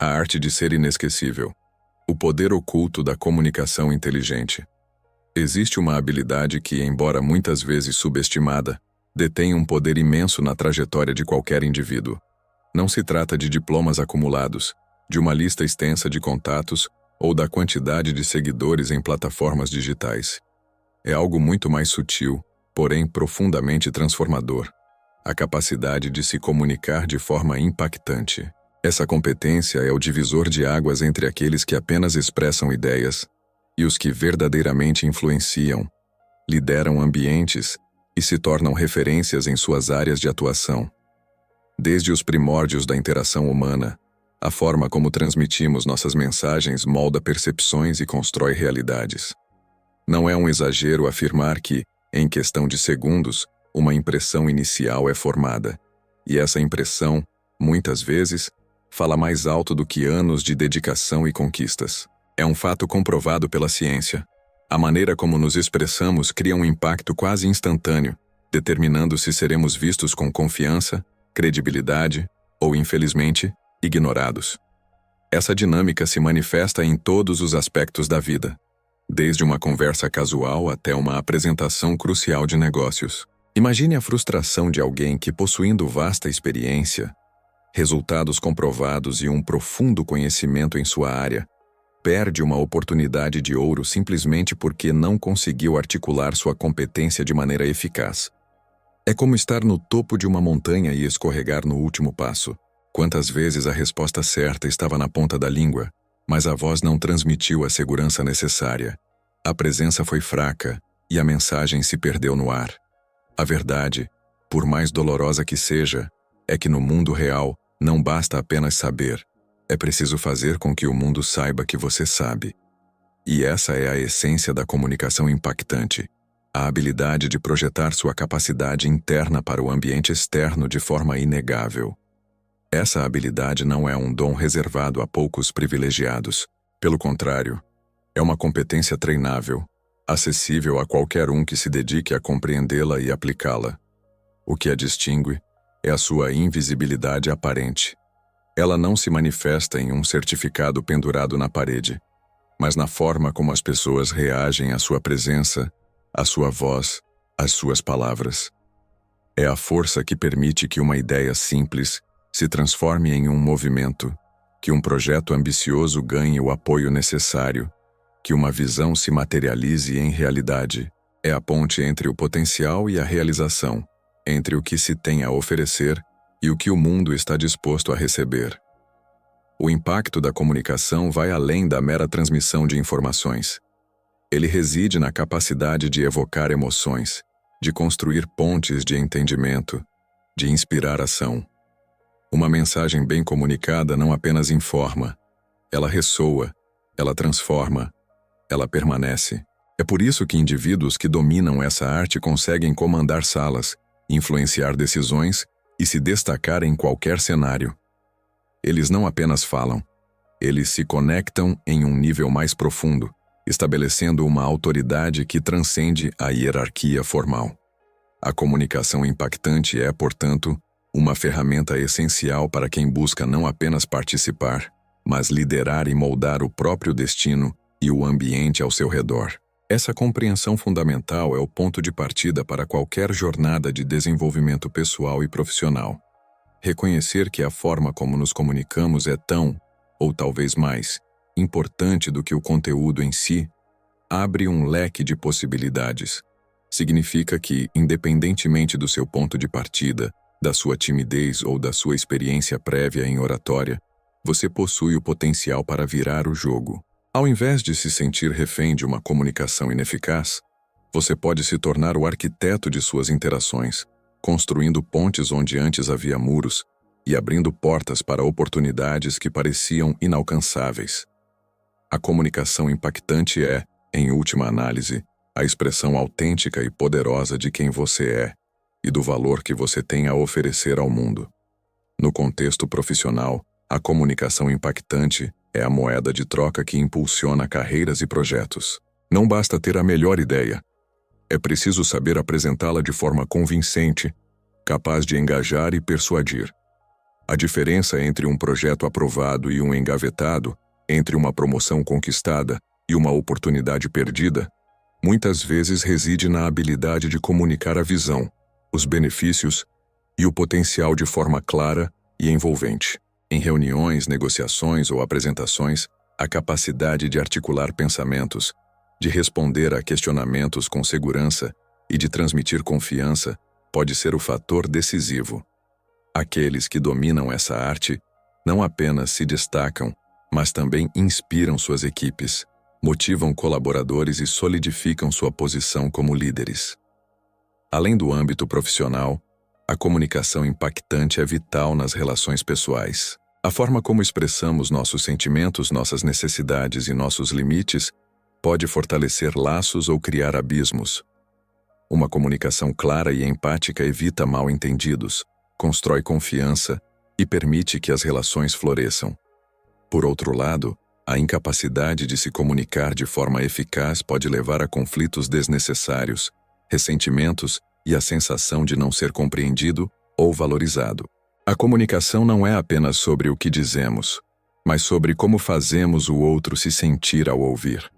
A arte de ser inesquecível. O poder oculto da comunicação inteligente. Existe uma habilidade que, embora muitas vezes subestimada, detém um poder imenso na trajetória de qualquer indivíduo. Não se trata de diplomas acumulados, de uma lista extensa de contatos ou da quantidade de seguidores em plataformas digitais. É algo muito mais sutil, porém profundamente transformador. A capacidade de se comunicar de forma impactante. Essa competência é o divisor de águas entre aqueles que apenas expressam ideias e os que verdadeiramente influenciam, lideram ambientes e se tornam referências em suas áreas de atuação. Desde os primórdios da interação humana, a forma como transmitimos nossas mensagens molda percepções e constrói realidades. Não é um exagero afirmar que, em questão de segundos, uma impressão inicial é formada, e essa impressão, muitas vezes, fala mais alto do que anos de dedicação e conquistas. É um fato comprovado pela ciência. A maneira como nos expressamos cria um impacto quase instantâneo, determinando se seremos vistos com confiança, credibilidade ou, infelizmente, ignorados. Essa dinâmica se manifesta em todos os aspectos da vida, desde uma conversa casual até uma apresentação crucial de negócios. Imagine a frustração de alguém que, possuindo vasta experiência, resultados comprovados e um profundo conhecimento em sua área, perde uma oportunidade de ouro simplesmente porque não conseguiu articular sua competência de maneira eficaz. É como estar no topo de uma montanha e escorregar no último passo. Quantas vezes a resposta certa estava na ponta da língua, mas a voz não transmitiu a segurança necessária. A presença foi fraca e a mensagem se perdeu no ar. A verdade, por mais dolorosa que seja, é que no mundo real não basta apenas saber, é preciso fazer com que o mundo saiba que você sabe. E essa é a essência da comunicação impactante, a habilidade de projetar sua capacidade interna para o ambiente externo de forma inegável. Essa habilidade não é um dom reservado a poucos privilegiados. Pelo contrário, é uma competência treinável, acessível a qualquer um que se dedique a compreendê-la e aplicá-la. O que a distingue é a sua invisibilidade aparente. Ela não se manifesta em um certificado pendurado na parede, mas na forma como as pessoas reagem à sua presença, à sua voz, às suas palavras. É a força que permite que uma ideia simples se transforme em um movimento, que um projeto ambicioso ganhe o apoio necessário, que uma visão se materialize em realidade. É a ponte entre o potencial e a realização, entre o que se tem a oferecer e o que o mundo está disposto a receber. O impacto da comunicação vai além da mera transmissão de informações. Ele reside na capacidade de evocar emoções, de construir pontes de entendimento, de inspirar ação. Uma mensagem bem comunicada não apenas informa, ela ressoa, ela transforma, ela permanece. É por isso que indivíduos que dominam essa arte conseguem comandar salas, influenciar decisões e se destacar em qualquer cenário. Eles não apenas falam, eles se conectam em um nível mais profundo, estabelecendo uma autoridade que transcende a hierarquia formal. A comunicação impactante é, portanto, uma ferramenta essencial para quem busca não apenas participar, mas liderar e moldar o próprio destino e o ambiente ao seu redor. Essa compreensão fundamental é o ponto de partida para qualquer jornada de desenvolvimento pessoal e profissional. Reconhecer que a forma como nos comunicamos é tão, ou talvez mais, importante do que o conteúdo em si, abre um leque de possibilidades. Significa que, independentemente do seu ponto de partida, da sua timidez ou da sua experiência prévia em oratória, você possui o potencial para virar o jogo. Ao invés de se sentir refém de uma comunicação ineficaz, você pode se tornar o arquiteto de suas interações, construindo pontes onde antes havia muros e abrindo portas para oportunidades que pareciam inalcançáveis. A comunicação impactante é, em última análise, a expressão autêntica e poderosa de quem você é e do valor que você tem a oferecer ao mundo. No contexto profissional, a comunicação impactante é a moeda de troca que impulsiona carreiras e projetos. Não basta ter a melhor ideia. É preciso saber apresentá-la de forma convincente, capaz de engajar e persuadir. A diferença entre um projeto aprovado e um engavetado, entre uma promoção conquistada e uma oportunidade perdida, muitas vezes reside na habilidade de comunicar a visão, os benefícios e o potencial de forma clara e envolvente. Em reuniões, negociações ou apresentações, a capacidade de articular pensamentos, de responder a questionamentos com segurança e de transmitir confiança pode ser o fator decisivo. Aqueles que dominam essa arte não apenas se destacam, mas também inspiram suas equipes, motivam colaboradores e solidificam sua posição como líderes. Além do âmbito profissional, a comunicação impactante é vital nas relações pessoais. A forma como expressamos nossos sentimentos, nossas necessidades e nossos limites pode fortalecer laços ou criar abismos. Uma comunicação clara e empática evita mal-entendidos, constrói confiança e permite que as relações floresçam. Por outro lado, a incapacidade de se comunicar de forma eficaz pode levar a conflitos desnecessários, ressentimentos e a sensação de não ser compreendido ou valorizado. A comunicação não é apenas sobre o que dizemos, mas sobre como fazemos o outro se sentir ao ouvir.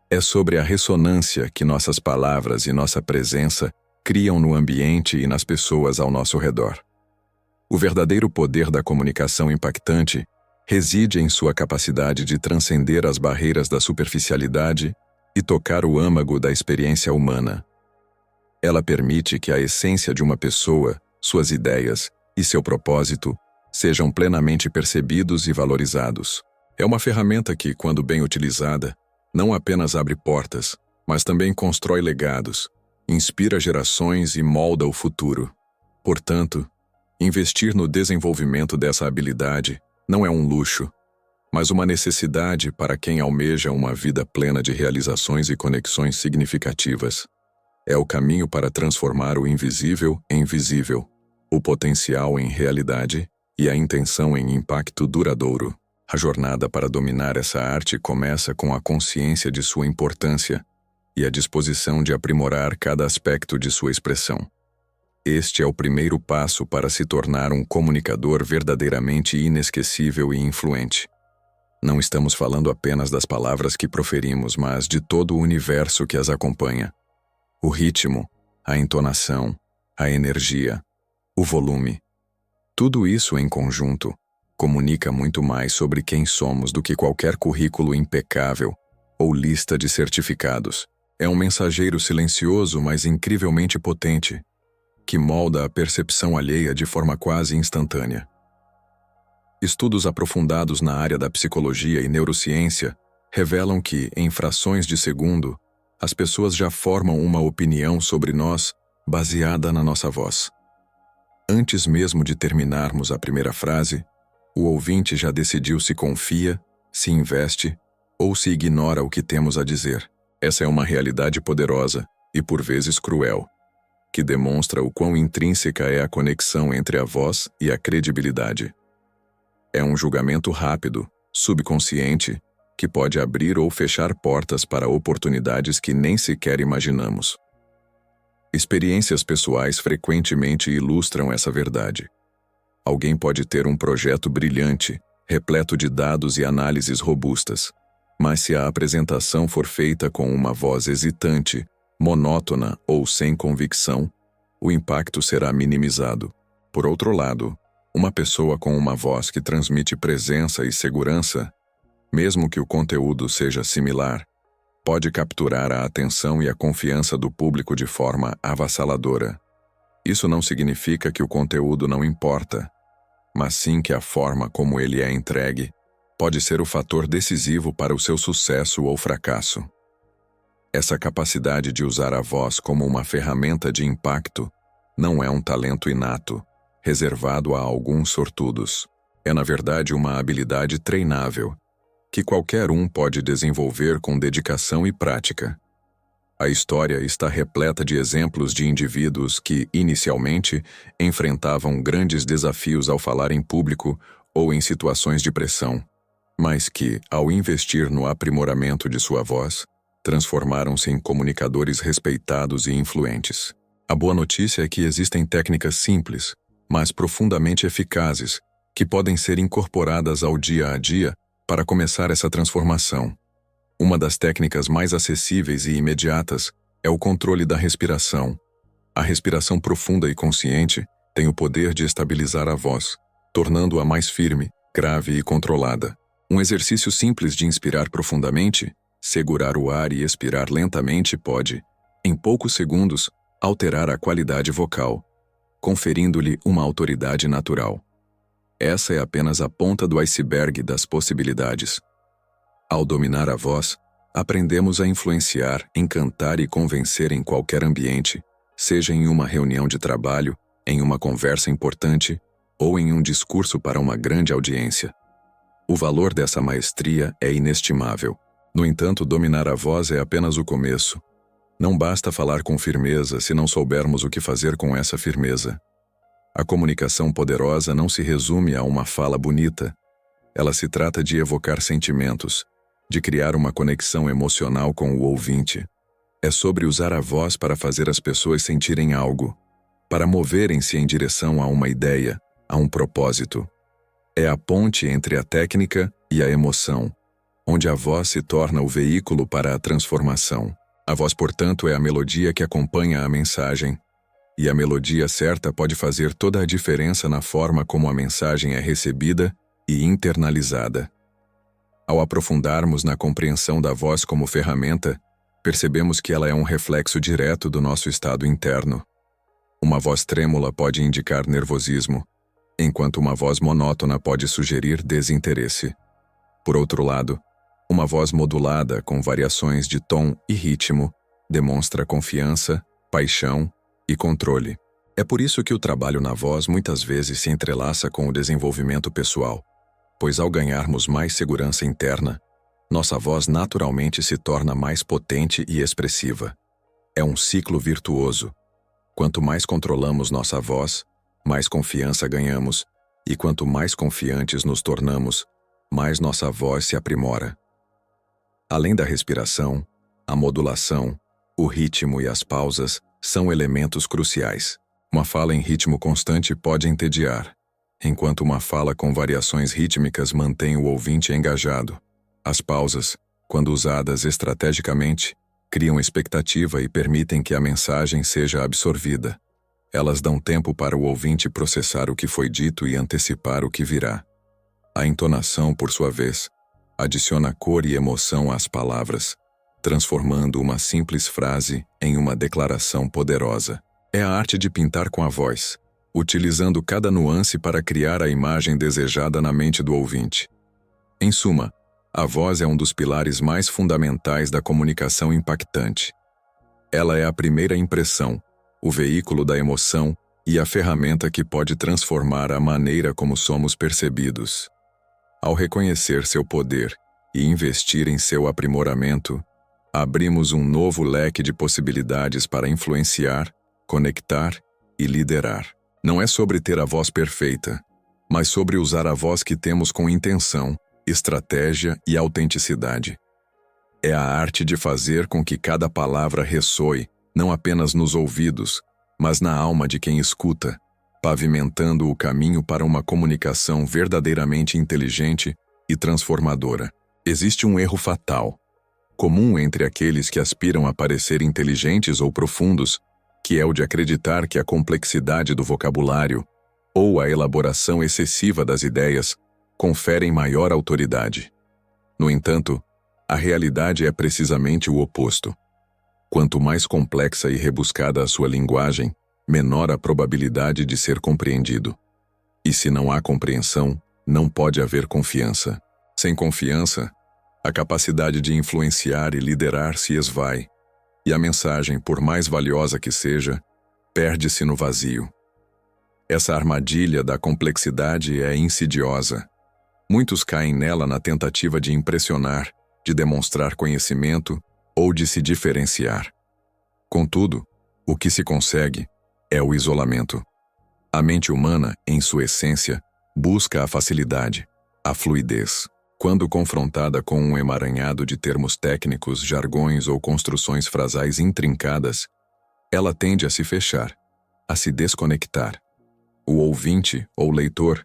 É sobre a ressonância que nossas palavras e nossa presença criam no ambiente e nas pessoas ao nosso redor. O verdadeiro poder da comunicação impactante reside em sua capacidade de transcender as barreiras da superficialidade e tocar o âmago da experiência humana. Ela permite que a essência de uma pessoa, suas ideias e seu propósito sejam plenamente percebidos e valorizados. É uma ferramenta que, quando bem utilizada, não apenas abre portas, mas também constrói legados, inspira gerações e molda o futuro. Portanto, investir no desenvolvimento dessa habilidade não é um luxo, mas uma necessidade para quem almeja uma vida plena de realizações e conexões significativas. É o caminho para transformar o invisível em visível, o potencial em realidade e a intenção em impacto duradouro. A jornada para dominar essa arte começa com a consciência de sua importância e a disposição de aprimorar cada aspecto de sua expressão. Este é o primeiro passo para se tornar um comunicador verdadeiramente inesquecível e influente. Não estamos falando apenas das palavras que proferimos, mas de todo o universo que as acompanha. O ritmo, a entonação, a energia, o volume. Tudo isso em conjunto comunica muito mais sobre quem somos do que qualquer currículo impecável ou lista de certificados. É um mensageiro silencioso, mas incrivelmente potente, que molda a percepção alheia de forma quase instantânea. Estudos aprofundados na área da psicologia e neurociência revelam que, em frações de segundo, as pessoas já formam uma opinião sobre nós baseada na nossa voz. Antes mesmo de terminarmos a primeira frase, o ouvinte já decidiu se confia, se investe ou se ignora o que temos a dizer. Essa é uma realidade poderosa e, por vezes, cruel, que demonstra o quão intrínseca é a conexão entre a voz e a credibilidade. É um julgamento rápido, subconsciente, que pode abrir ou fechar portas para oportunidades que nem sequer imaginamos. Experiências pessoais frequentemente ilustram essa verdade. Alguém pode ter um projeto brilhante, repleto de dados e análises robustas, mas se a apresentação for feita com uma voz hesitante, monótona ou sem convicção, o impacto será minimizado. Por outro lado, uma pessoa com uma voz que transmite presença e segurança, mesmo que o conteúdo seja similar, pode capturar a atenção e a confiança do público de forma avassaladora. Isso não significa que o conteúdo não importa, mas sim que a forma como ele é entregue pode ser o fator decisivo para o seu sucesso ou fracasso. Essa capacidade de usar a voz como uma ferramenta de impacto não é um talento inato, reservado a alguns sortudos. É, na verdade, uma habilidade treinável, que qualquer um pode desenvolver com dedicação e prática. A história está repleta de exemplos de indivíduos que, inicialmente, enfrentavam grandes desafios ao falar em público ou em situações de pressão, mas que, ao investir no aprimoramento de sua voz, transformaram-se em comunicadores respeitados e influentes. A boa notícia é que existem técnicas simples, mas profundamente eficazes, que podem ser incorporadas ao dia a dia para começar essa transformação. Uma das técnicas mais acessíveis e imediatas é o controle da respiração. A respiração profunda e consciente tem o poder de estabilizar a voz, tornando-a mais firme, grave e controlada. Um exercício simples de inspirar profundamente, segurar o ar e expirar lentamente pode, em poucos segundos, alterar a qualidade vocal, conferindo-lhe uma autoridade natural. Essa é apenas a ponta do iceberg das possibilidades. Ao dominar a voz, aprendemos a influenciar, encantar e convencer em qualquer ambiente, seja em uma reunião de trabalho, em uma conversa importante ou em um discurso para uma grande audiência. O valor dessa maestria é inestimável. No entanto, dominar a voz é apenas o começo. Não basta falar com firmeza se não soubermos o que fazer com essa firmeza. A comunicação poderosa não se resume a uma fala bonita. Ela se trata de evocar sentimentos, de criar uma conexão emocional com o ouvinte. É sobre usar a voz para fazer as pessoas sentirem algo, para moverem-se em direção a uma ideia, a um propósito. É a ponte entre a técnica e a emoção, onde a voz se torna o veículo para a transformação. A voz, portanto, é a melodia que acompanha a mensagem, e a melodia certa pode fazer toda a diferença na forma como a mensagem é recebida e internalizada. Ao aprofundarmos na compreensão da voz como ferramenta, percebemos que ela é um reflexo direto do nosso estado interno. Uma voz trêmula pode indicar nervosismo, enquanto uma voz monótona pode sugerir desinteresse. Por outro lado, uma voz modulada com variações de tom e ritmo demonstra confiança, paixão e controle. É por isso que o trabalho na voz muitas vezes se entrelaça com o desenvolvimento pessoal, pois ao ganharmos mais segurança interna, nossa voz naturalmente se torna mais potente e expressiva. É um ciclo virtuoso. Quanto mais controlamos nossa voz, mais confiança ganhamos, e quanto mais confiantes nos tornamos, mais nossa voz se aprimora. Além da respiração, a modulação, o ritmo e as pausas são elementos cruciais. Uma fala em ritmo constante pode entediar, enquanto uma fala com variações rítmicas mantém o ouvinte engajado. As pausas, quando usadas estrategicamente, criam expectativa e permitem que a mensagem seja absorvida. Elas dão tempo para o ouvinte processar o que foi dito e antecipar o que virá. A entonação, por sua vez, adiciona cor e emoção às palavras, transformando uma simples frase em uma declaração poderosa. É a arte de pintar com a voz, utilizando cada nuance para criar a imagem desejada na mente do ouvinte. Em suma, a voz é um dos pilares mais fundamentais da comunicação impactante. Ela é a primeira impressão, o veículo da emoção e a ferramenta que pode transformar a maneira como somos percebidos. Ao reconhecer seu poder e investir em seu aprimoramento, abrimos um novo leque de possibilidades para influenciar, conectar e liderar. Não é sobre ter a voz perfeita, mas sobre usar a voz que temos com intenção, estratégia e autenticidade. É a arte de fazer com que cada palavra ressoe, não apenas nos ouvidos, mas na alma de quem escuta, pavimentando o caminho para uma comunicação verdadeiramente inteligente e transformadora. Existe um erro fatal, comum entre aqueles que aspiram a parecer inteligentes ou profundos, que é o de acreditar que a complexidade do vocabulário ou a elaboração excessiva das ideias conferem maior autoridade. No entanto, a realidade é precisamente o oposto. Quanto mais complexa e rebuscada a sua linguagem, menor a probabilidade de ser compreendido. E se não há compreensão, não pode haver confiança. Sem confiança, a capacidade de influenciar e liderar se esvai, e a mensagem, por mais valiosa que seja, perde-se no vazio. Essa armadilha da complexidade é insidiosa. Muitos caem nela na tentativa de impressionar, de demonstrar conhecimento ou de se diferenciar. Contudo, o que se consegue é o isolamento. A mente humana, em sua essência, busca a facilidade, a fluidez. Quando confrontada com um emaranhado de termos técnicos, jargões ou construções frasais intrincadas, ela tende a se fechar, a se desconectar. O ouvinte ou leitor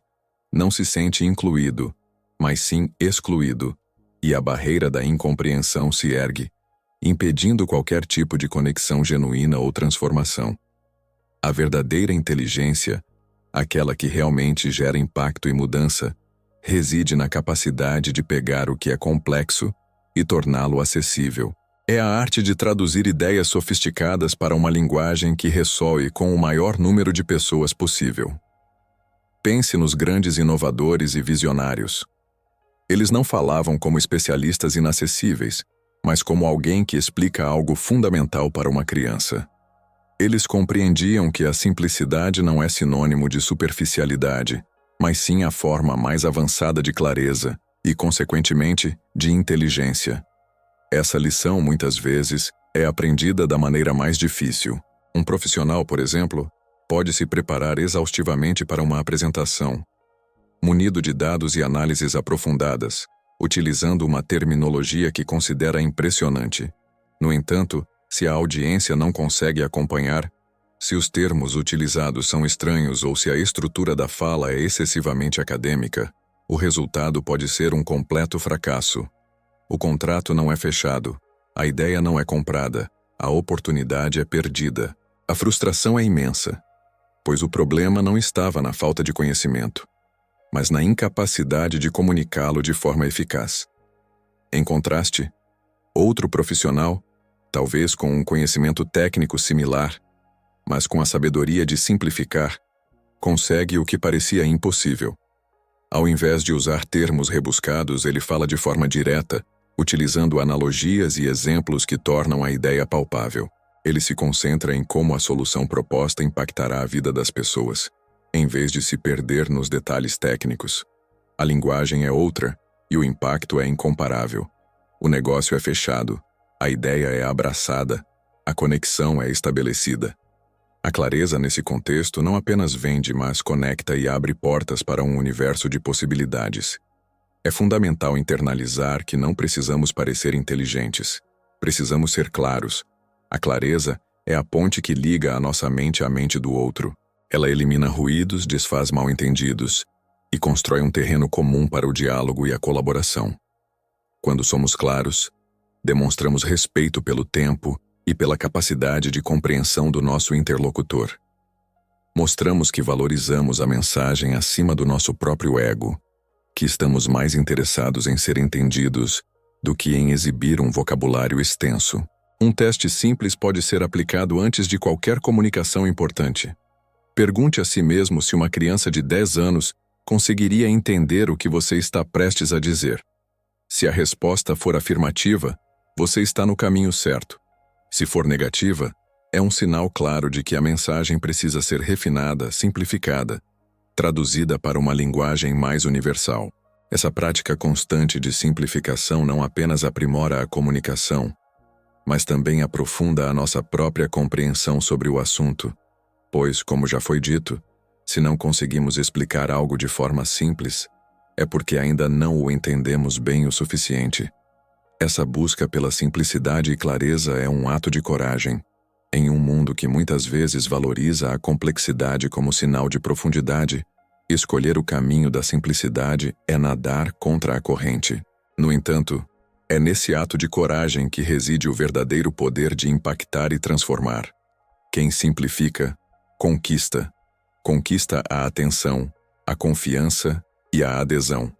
Não se sente incluído, mas sim excluído, e a barreira da incompreensão se ergue, impedindo qualquer tipo de conexão genuína ou transformação. A verdadeira inteligência, aquela que realmente gera impacto e mudança, reside na capacidade de pegar o que é complexo e torná-lo acessível. É a arte de traduzir ideias sofisticadas para uma linguagem que ressoe com o maior número de pessoas possível. Pense nos grandes inovadores e visionários. Eles não falavam como especialistas inacessíveis, mas como alguém que explica algo fundamental para uma criança. Eles compreendiam que a simplicidade não é sinônimo de superficialidade, mas sim a forma mais avançada de clareza e, consequentemente, de inteligência. Essa lição, muitas vezes, é aprendida da maneira mais difícil. Um profissional, por exemplo, pode se preparar exaustivamente para uma apresentação, munido de dados e análises aprofundadas, utilizando uma terminologia que considera impressionante. No entanto, se a audiência não consegue acompanhar, se os termos utilizados são estranhos ou se a estrutura da fala é excessivamente acadêmica, o resultado pode ser um completo fracasso. O contrato não é fechado, a ideia não é comprada, a oportunidade é perdida. A frustração é imensa, pois o problema não estava na falta de conhecimento, mas na incapacidade de comunicá-lo de forma eficaz. Em contraste, outro profissional, talvez com um conhecimento técnico similar, mas com a sabedoria de simplificar, consegue o que parecia impossível. Ao invés de usar termos rebuscados, ele fala de forma direta, utilizando analogias e exemplos que tornam a ideia palpável. Ele se concentra em como a solução proposta impactará a vida das pessoas, em vez de se perder nos detalhes técnicos. A linguagem é outra e o impacto é incomparável. O negócio é fechado, a ideia é abraçada, a conexão é estabelecida. A clareza nesse contexto não apenas vende, mas conecta e abre portas para um universo de possibilidades. É fundamental internalizar que não precisamos parecer inteligentes. Precisamos ser claros. A clareza é a ponte que liga a nossa mente à mente do outro. Ela elimina ruídos, desfaz mal-entendidos e constrói um terreno comum para o diálogo e a colaboração. Quando somos claros, demonstramos respeito pelo tempo e pela capacidade de compreensão do nosso interlocutor. Mostramos que valorizamos a mensagem acima do nosso próprio ego, que estamos mais interessados em ser entendidos do que em exibir um vocabulário extenso. Um teste simples pode ser aplicado antes de qualquer comunicação importante. Pergunte a si mesmo se uma criança de 10 anos conseguiria entender o que você está prestes a dizer. Se a resposta for afirmativa, você está no caminho certo. Se for negativa, é um sinal claro de que a mensagem precisa ser refinada, simplificada, traduzida para uma linguagem mais universal. Essa prática constante de simplificação não apenas aprimora a comunicação, mas também aprofunda a nossa própria compreensão sobre o assunto, pois, como já foi dito, se não conseguimos explicar algo de forma simples, é porque ainda não o entendemos bem o suficiente. Essa busca pela simplicidade e clareza é um ato de coragem, em um mundo que muitas vezes valoriza a complexidade como sinal de profundidade. Escolher o caminho da simplicidade é nadar contra a corrente. No entanto, é nesse ato de coragem que reside o verdadeiro poder de impactar e transformar. Quem simplifica, conquista. Conquista a atenção, a confiança e a adesão.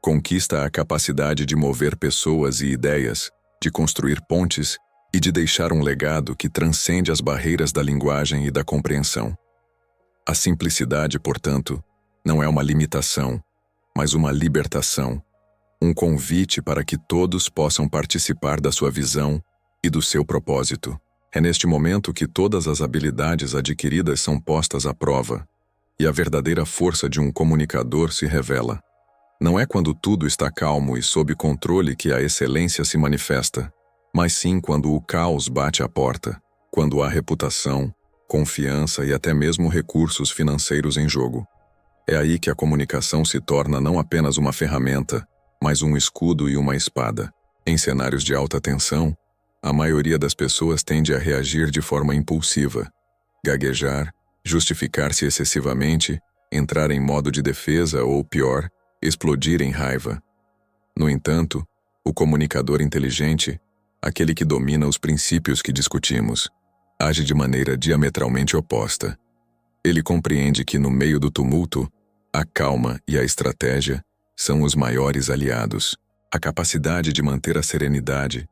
Conquista a capacidade de mover pessoas e ideias, de construir pontes e de deixar um legado que transcende as barreiras da linguagem e da compreensão. A simplicidade, portanto, não é uma limitação, mas uma libertação, um convite para que todos possam participar da sua visão e do seu propósito. É neste momento que todas as habilidades adquiridas são postas à prova, e a verdadeira força de um comunicador se revela. Não é quando tudo está calmo e sob controle que a excelência se manifesta, mas sim quando o caos bate à porta, quando há reputação, confiança e até mesmo recursos financeiros em jogo. É aí que a comunicação se torna não apenas uma ferramenta, mas um escudo e uma espada. Em cenários de alta tensão, a maioria das pessoas tende a reagir de forma impulsiva, gaguejar, justificar-se excessivamente entrar em modo de defesa ou, pior, explodir em raiva. No entanto, o comunicador inteligente, aquele que domina os princípios que discutimos, age de maneira diametralmente oposta. Ele compreende que, no meio do tumulto, a calma e a estratégia são os maiores aliados. A capacidade de manter a serenidade,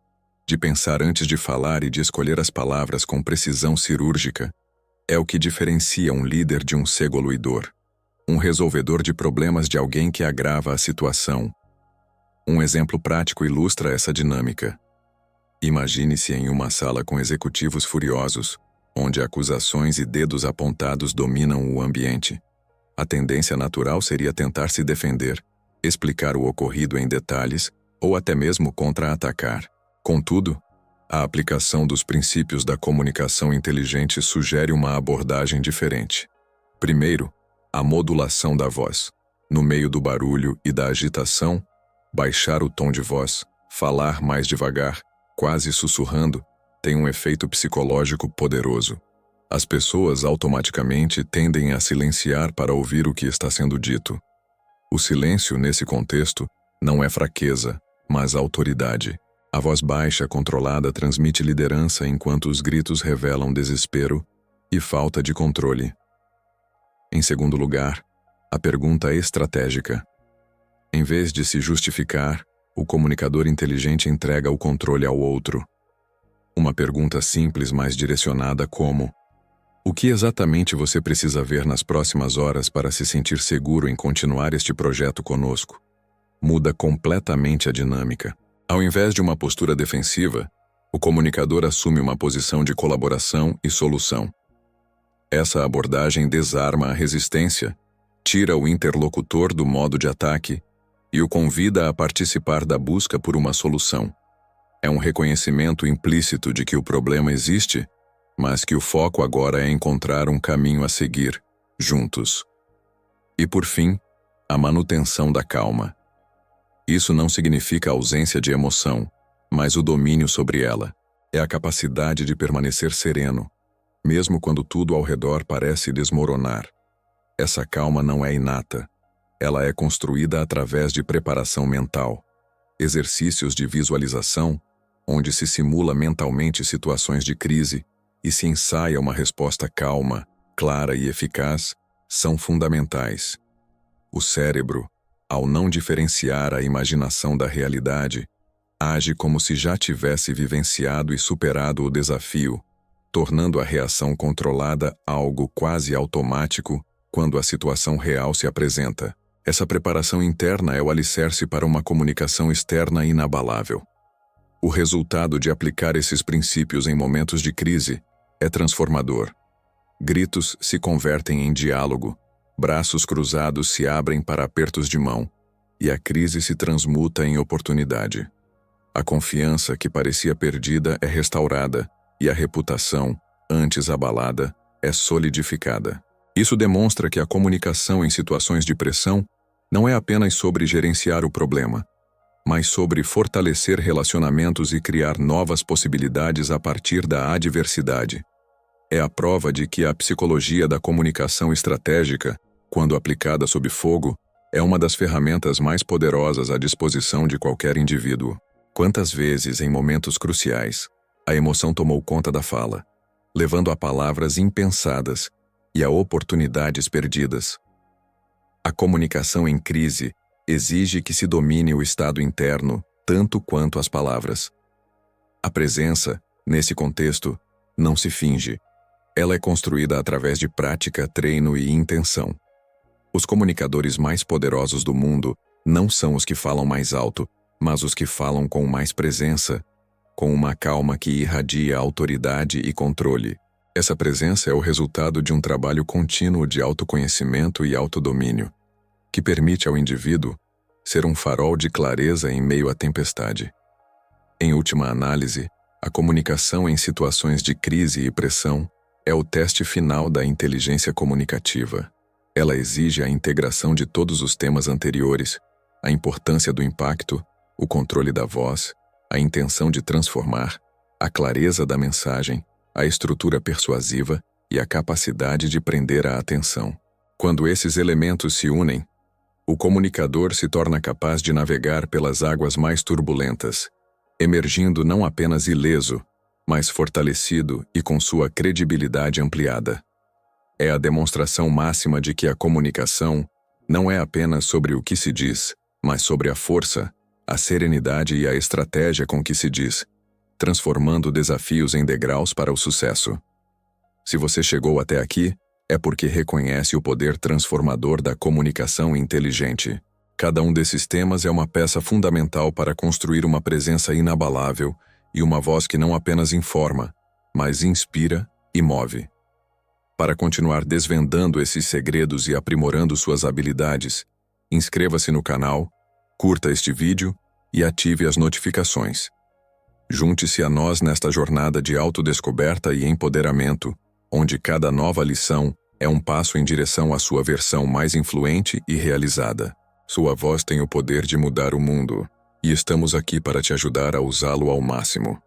de pensar antes de falar e de escolher as palavras com precisão cirúrgica, é o que diferencia um líder de um segoluidor, um resolvedor de problemas de alguém que agrava a situação. Um exemplo prático ilustra essa dinâmica. Imagine-se em uma sala com executivos furiosos, onde acusações e dedos apontados dominam o ambiente. A tendência natural seria tentar se defender, explicar o ocorrido em detalhes ou até mesmo contra-atacar. Contudo, a aplicação dos princípios da comunicação inteligente sugere uma abordagem diferente. Primeiro, a modulação da voz. No meio do barulho e da agitação, baixar o tom de voz, falar mais devagar, quase sussurrando, tem um efeito psicológico poderoso. As pessoas automaticamente tendem a silenciar para ouvir o que está sendo dito. O silêncio, nesse contexto, não é fraqueza, mas autoridade. A voz baixa, controlada, transmite liderança enquanto os gritos revelam desespero e falta de controle. Em segundo lugar, a pergunta estratégica. Em vez de se justificar, o comunicador inteligente entrega o controle ao outro. Uma pergunta simples, mas direcionada como: o que exatamente você precisa ver nas próximas horas para se sentir seguro em continuar este projeto conosco? Muda completamente a dinâmica. Ao invés de uma postura defensiva, o comunicador assume uma posição de colaboração e solução. Essa abordagem desarma a resistência, tira o interlocutor do modo de ataque e o convida a participar da busca por uma solução. É um reconhecimento implícito de que o problema existe, mas que o foco agora é encontrar um caminho a seguir, juntos. E por fim, a manutenção da calma. Isso não significa ausência de emoção, mas o domínio sobre ela. É a capacidade de permanecer sereno, mesmo quando tudo ao redor parece desmoronar. Essa calma não é inata. Ela é construída através de preparação mental, exercícios de visualização, onde se simula mentalmente situações de crise e se ensaia uma resposta calma, clara e eficaz, são fundamentais. O cérebro, ao não diferenciar a imaginação da realidade, age como se já tivesse vivenciado e superado o desafio, tornando a reação controlada algo quase automático quando a situação real se apresenta. Essa preparação interna é o alicerce para uma comunicação externa inabalável. O resultado de aplicar esses princípios em momentos de crise é transformador. Gritos se convertem em diálogo, braços cruzados se abrem para apertos de mão, e a crise se transmuta em oportunidade. A confiança que parecia perdida é restaurada, e a reputação, antes abalada, é solidificada. Isso demonstra que a comunicação em situações de pressão não é apenas sobre gerenciar o problema, mas sobre fortalecer relacionamentos e criar novas possibilidades a partir da adversidade. É a prova de que a psicologia da comunicação estratégica, quando aplicada sob fogo, é uma das ferramentas mais poderosas à disposição de qualquer indivíduo. Quantas vezes, em momentos cruciais, a emoção tomou conta da fala, levando a palavras impensadas e a oportunidades perdidas. A comunicação em crise exige que se domine o estado interno tanto quanto as palavras. A presença, nesse contexto, não se finge. Ela é construída através de prática, treino e intenção. Os comunicadores mais poderosos do mundo não são os que falam mais alto, mas os que falam com mais presença, com uma calma que irradia autoridade e controle. Essa presença é o resultado de um trabalho contínuo de autoconhecimento e autodomínio, que permite ao indivíduo ser um farol de clareza em meio à tempestade. Em última análise, a comunicação em situações de crise e pressão é o teste final da inteligência comunicativa. Ela exige a integração de todos os temas anteriores, a importância do impacto, o controle da voz, a intenção de transformar, a clareza da mensagem, a estrutura persuasiva e a capacidade de prender a atenção. Quando esses elementos se unem, o comunicador se torna capaz de navegar pelas águas mais turbulentas, emergindo não apenas ileso, mas fortalecido e com sua credibilidade ampliada. É a demonstração máxima de que a comunicação não é apenas sobre o que se diz, mas sobre a força, a serenidade e a estratégia com que se diz, transformando desafios em degraus para o sucesso. Se você chegou até aqui, é porque reconhece o poder transformador da comunicação inteligente. Cada um desses temas é uma peça fundamental para construir uma presença inabalável e uma voz que não apenas informa, mas inspira e move. Para continuar desvendando esses segredos e aprimorando suas habilidades, inscreva-se no canal, curta este vídeo e ative as notificações. Junte-se a nós nesta jornada de autodescoberta e empoderamento, onde cada nova lição é um passo em direção à sua versão mais influente e realizada. Sua voz tem o poder de mudar o mundo, e estamos aqui para te ajudar a usá-lo ao máximo.